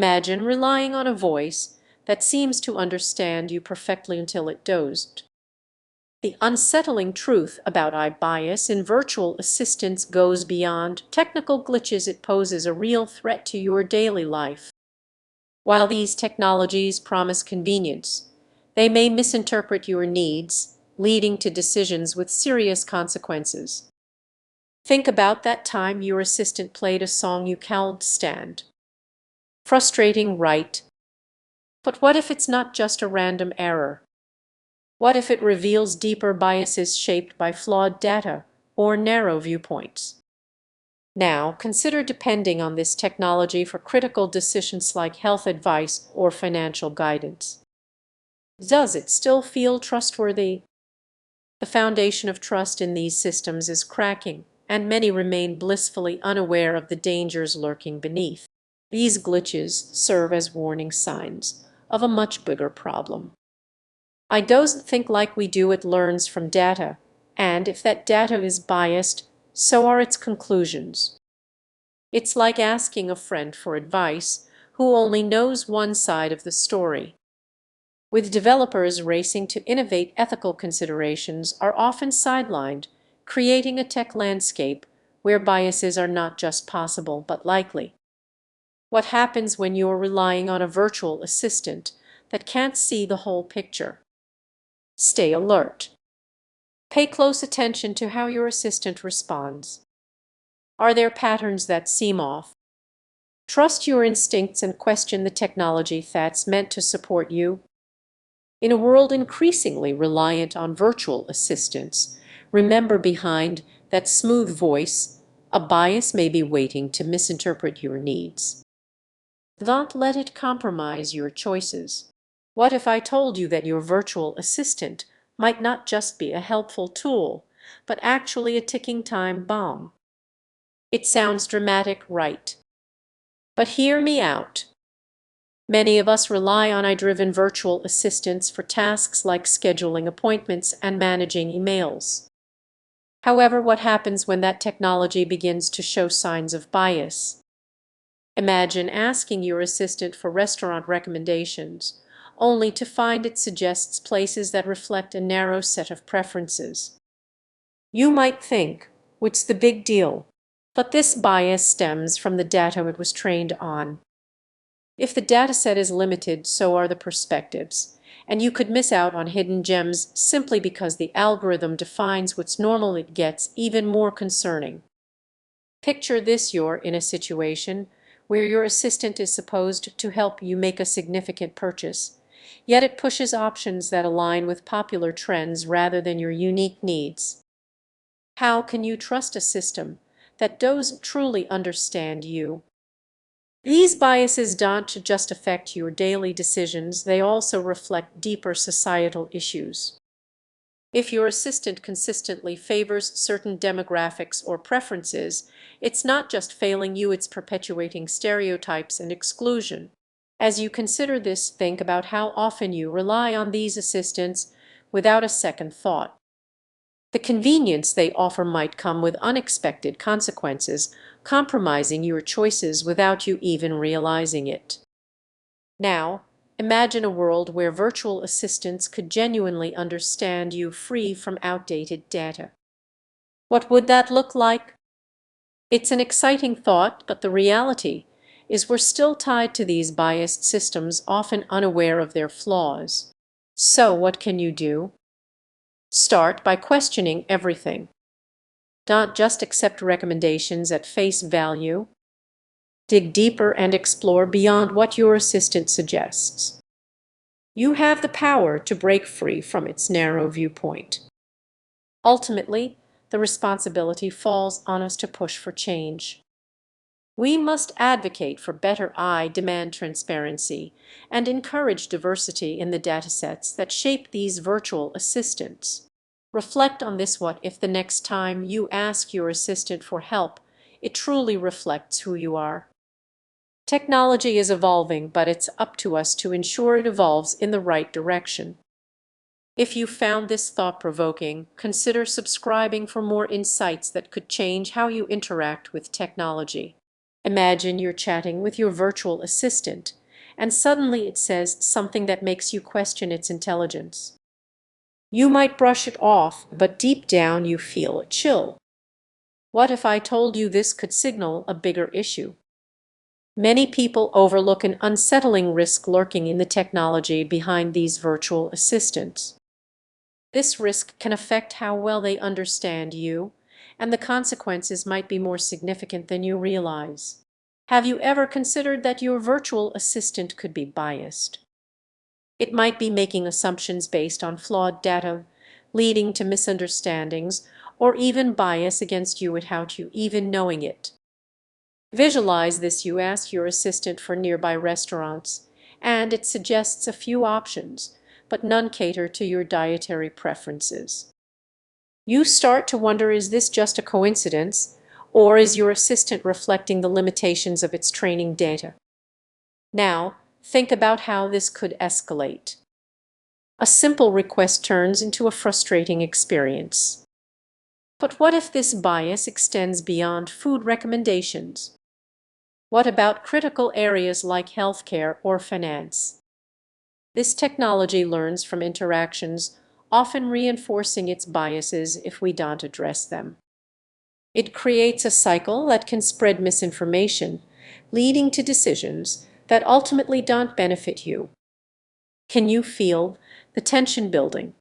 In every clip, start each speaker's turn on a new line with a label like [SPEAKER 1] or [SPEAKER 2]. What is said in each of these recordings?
[SPEAKER 1] Imagine relying on a voice that seems to understand you perfectly until it dozed. The unsettling truth about iBias in virtual assistants goes beyond technical glitches. It poses a real threat to your daily life. While these technologies promise convenience, they may misinterpret your needs, leading to decisions with serious consequences. Think about that time your assistant played a song you can't stand. Frustrating, right? But what if it's not just a random error? What if it reveals deeper biases shaped by flawed data or narrow viewpoints? Now, consider depending on this technology for critical decisions like health advice or financial guidance. Does it still feel trustworthy? The foundation of trust in these systems is cracking, and many remain blissfully unaware of the dangers lurking beneath. These glitches serve as warning signs of a much bigger problem. I doesn't think like we do. It learns from data, and if that data is biased, so are its conclusions. It's like asking a friend for advice who only knows one side of the story. With developers racing to innovate, ethical considerations are often sidelined, creating a tech landscape where biases are not just possible but likely. What happens when you're relying on a virtual assistant that can't see the whole picture? Stay alert. Pay close attention to how your assistant responds. Are there patterns that seem off? Trust your instincts and question the technology that's meant to support you. In a world increasingly reliant on virtual assistants, remember behind that smooth voice, a bias may be waiting to misinterpret your needs. Don't let it compromise your choices. What if I told you that your virtual assistant might not just be a helpful tool, but actually a ticking time bomb? It sounds dramatic, right? But hear me out. Many of us rely on AI-driven virtual assistants for tasks like scheduling appointments and managing emails. However, what happens when that technology begins to show signs of bias? Imagine asking your assistant for restaurant recommendations, only to find it suggests places that reflect a narrow set of preferences. You might think, what's the big deal? But this bias stems from the data it was trained on. If the dataset is limited, so are the perspectives, and you could miss out on hidden gems simply because the algorithm defines what's normal. It gets even more concerning. Picture this: you're in a situation where your assistant is supposed to help you make a significant purchase, yet it pushes options that align with popular trends rather than your unique needs. How can you trust a system that doesn't truly understand you? These biases don't just affect your daily decisions, they also reflect deeper societal issues. If your assistant consistently favors certain demographics or preferences, it's not just failing you, it's perpetuating stereotypes and exclusion. As you consider this, think about how often you rely on these assistants without a second thought. The convenience they offer might come with unexpected consequences, compromising your choices without you even realizing it. Now, imagine a world where virtual assistants could genuinely understand you, free from outdated data. What would that look like? It's an exciting thought, but the reality is we're still tied to these biased systems, often unaware of their flaws. So what can you do? Start by questioning everything. Don't just accept recommendations at face value. Dig deeper and explore beyond what your assistant suggests. You have the power to break free from its narrow viewpoint. Ultimately, the responsibility falls on us to push for change. We must advocate for better AI, demand transparency, and encourage diversity in the datasets that shape these virtual assistants. Reflect on this: what if the next time you ask your assistant for help, it truly reflects who you are? Technology is evolving, but it's up to us to ensure it evolves in the right direction. If you found this thought-provoking, consider subscribing for more insights that could change how you interact with technology. Imagine you're chatting with your virtual assistant, and suddenly it says something that makes you question its intelligence. You might brush it off, but deep down you feel a chill. What if I told you this could signal a bigger issue? Many people overlook an unsettling risk lurking in the technology behind these virtual assistants. This risk can affect how well they understand you, and the consequences might be more significant than you realize. Have you ever considered that your virtual assistant could be biased? It might be making assumptions based on flawed data, leading to misunderstandings, or even bias against you without you even knowing it. Visualize this: you ask your assistant for nearby restaurants, and it suggests a few options, but none cater to your dietary preferences. You start to wonder, is this just a coincidence, or is your assistant reflecting the limitations of its training data? Now, think about how this could escalate. A simple request turns into a frustrating experience. But what if this bias extends beyond food recommendations? What about critical areas like healthcare or finance? This technology learns from interactions, often reinforcing its biases if we don't address them. It creates a cycle that can spread misinformation, leading to decisions that ultimately don't benefit you. Can you feel the tension building?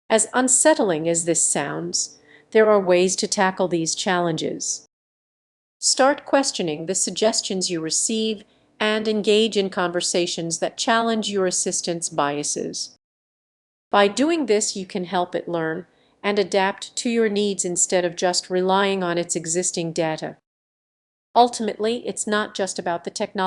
[SPEAKER 1] As unsettling as this sounds, there are ways to tackle these challenges. Start questioning the suggestions you receive and engage in conversations that challenge your assistant's biases. By doing this, you can help it learn and adapt to your needs instead of just relying on its existing data. Ultimately, it's not just about the technology.